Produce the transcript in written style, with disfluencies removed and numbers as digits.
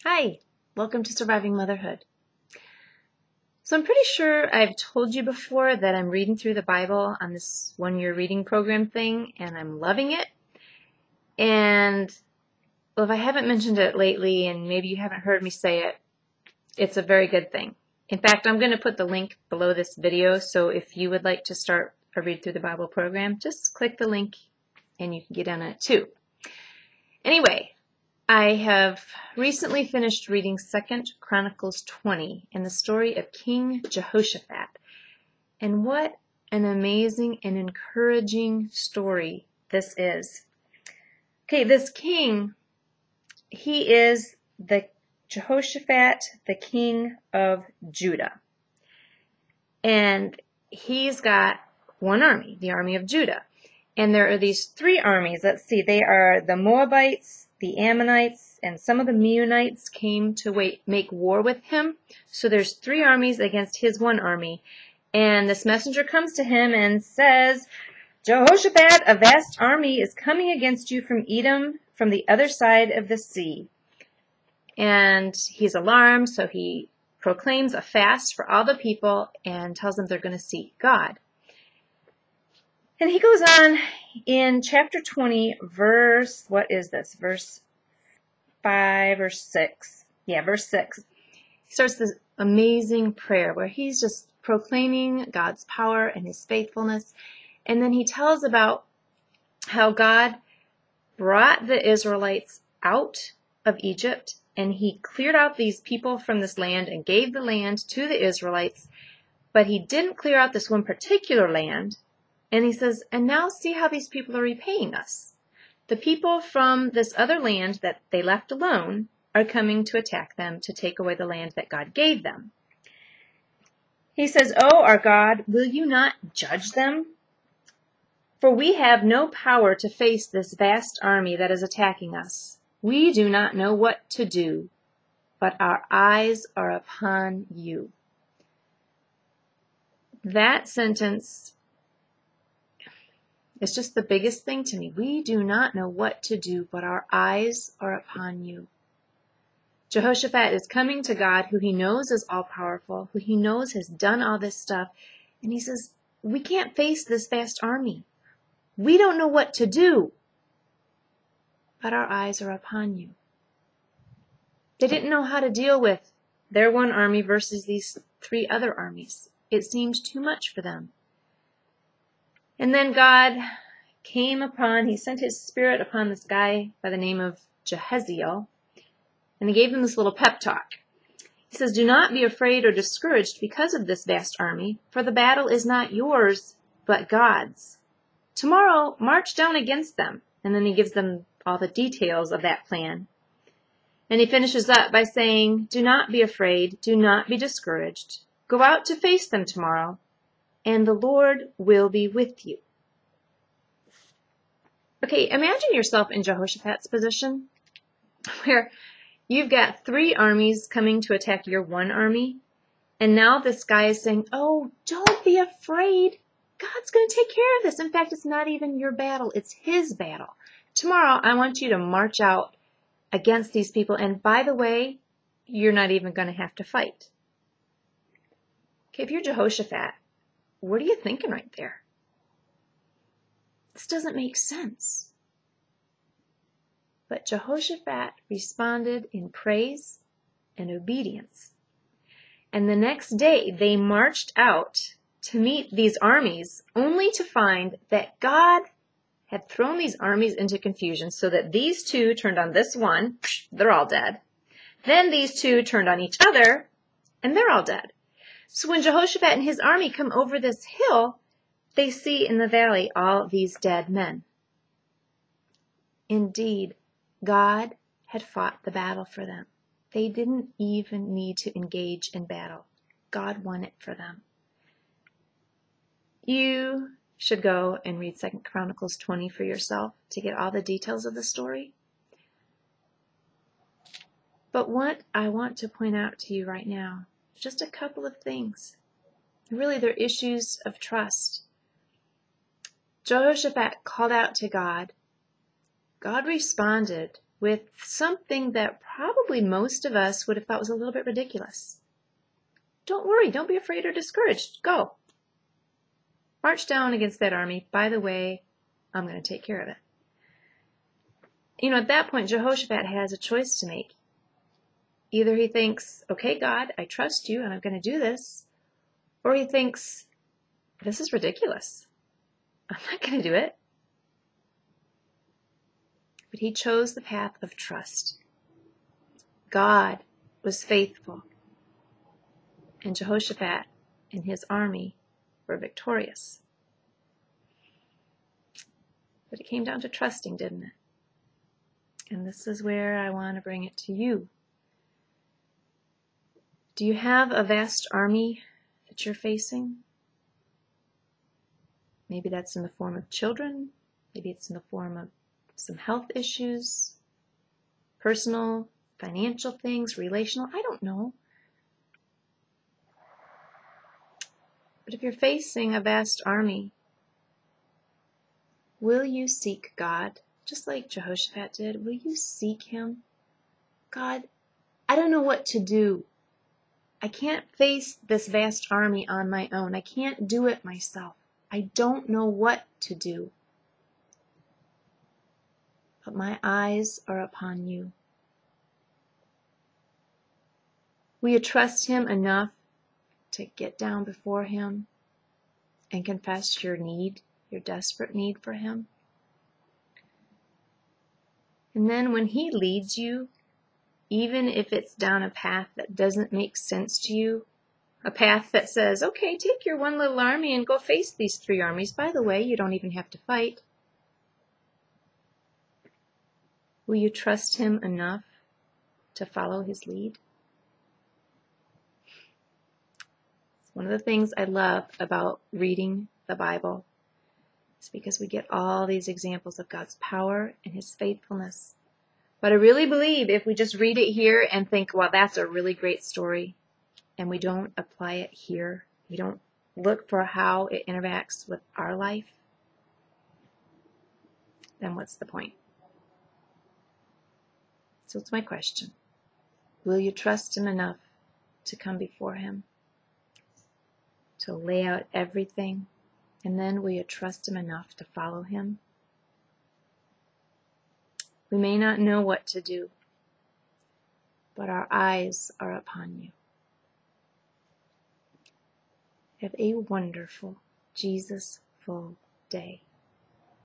Hi, welcome to Surviving Motherhood. So I'm pretty sure I've told you before that I'm reading through the Bible on this one-year reading program thing, and I'm loving it. And well, if I haven't mentioned it lately, and maybe you haven't heard me say it, it's a very good thing. In fact, I'm going to put the link below this video, so if you would like to start a read through the Bible program, just click the link and you can get on it too. Anyway, I have recently finished reading 2 Chronicles 20 and the story of King Jehoshaphat. And what an amazing and encouraging story this is. Okay, this king, he is the Jehoshaphat, the king of Judah. And he's got one army, the army of Judah. And there are these three armies. Let's see, they are the Moabites, the Ammonites, and some of the Meunites came to make war with him. So there's three armies against his one army. And this messenger comes to him and says, Jehoshaphat, a vast army is coming against you from Edom, from the other side of the sea. And he's alarmed, so he proclaims a fast for all the people and tells them they're going to seek God. And he goes on in chapter 20, verse 5 or 6. Yeah, verse 6. He starts this amazing prayer where he's just proclaiming God's power and his faithfulness. And then he tells about how God brought the Israelites out of Egypt, and he cleared out these people from this land and gave the land to the Israelites. But he didn't clear out this one particular land. And he says, and now see how these people are repaying us. The people from this other land that they left alone are coming to attack them to take away the land that God gave them. He says, Oh, our God, will you not judge them? For we have no power to face this vast army that is attacking us. We do not know what to do, but our eyes are upon you. That sentence is just the biggest thing to me. We do not know what to do, but our eyes are upon you. Jehoshaphat is coming to God, who he knows is all-powerful, who he knows has done all this stuff, and he says, we can't face this vast army. We don't know what to do, but our eyes are upon you. They didn't know how to deal with their one army versus these three other armies. It seemed too much for them. And then God he sent his spirit upon this guy by the name of Jehaziel, and he gave him this little pep talk. He says, do not be afraid or discouraged because of this vast army, for the battle is not yours, but God's. Tomorrow, march down against them. And then he gives them all the details of that plan. And he finishes up by saying, do not be afraid, do not be discouraged. Go out to face them tomorrow, and the Lord will be with you. Okay, imagine yourself in Jehoshaphat's position, where you've got three armies coming to attack your one army, and now this guy is saying, oh, don't be afraid. God's going to take care of this. In fact, it's not even your battle, it's his battle. Tomorrow, I want you to march out against these people, and by the way, you're not even going to have to fight. Okay, if you're Jehoshaphat, what are you thinking right there? This doesn't make sense. But Jehoshaphat responded in praise and obedience. And the next day they marched out to meet these armies, only to find that God had thrown these armies into confusion so that these two turned on this one, they're all dead. Then these two turned on each other, and they're all dead. So when Jehoshaphat and his army come over this hill, they see in the valley all these dead men. Indeed, God had fought the battle for them. They didn't even need to engage in battle. God won it for them. You should go and read 2 Chronicles 20 for yourself to get all the details of the story. But what I want to point out to you right now, just a couple of things. Really, they're issues of trust. Jehoshaphat called out to God. God responded with something that probably most of us would have thought was a little bit ridiculous. Don't worry, don't be afraid or discouraged. Go. March down against that army. By the way, I'm going to take care of it. At that point, Jehoshaphat has a choice to make. Either he thinks, okay, God, I trust you and I'm going to do this. Or he thinks, this is ridiculous. I'm not going to do it. But he chose the path of trust. God was faithful. And Jehoshaphat and his army were victorious. But it came down to trusting, didn't it? And this is where I want to bring it to you. Do you have a vast army that you're facing? Maybe that's in the form of children. Maybe it's in the form of some health issues, personal, financial things, relational. I don't know. But if you're facing a vast army, will you seek God? Just like Jehoshaphat did, will you seek him? God, I don't know what to do. I can't face this vast army on my own. I can't do it myself. I don't know what to do. But my eyes are upon you. Will you trust him enough to get down before him and confess your need, your desperate need for him? And then when he leads you, even if it's down a path that doesn't make sense to you, a path that says, okay, take your one little army and go face these 3 armies. By the way, you don't even have to fight. Will you trust him enough to follow his lead? It's one of the things I love about reading the Bible. It's because we get all these examples of God's power and his faithfulness. But I really believe if we just read it here and think, well, that's a really great story, and we don't apply it here, we don't look for how it interacts with our life, then what's the point? So it's my question. Will you trust him enough to come before him, to lay out everything, and then will you trust him enough to follow him? We may not know what to do, but our eyes are upon you. Have a wonderful, Jesus-full day.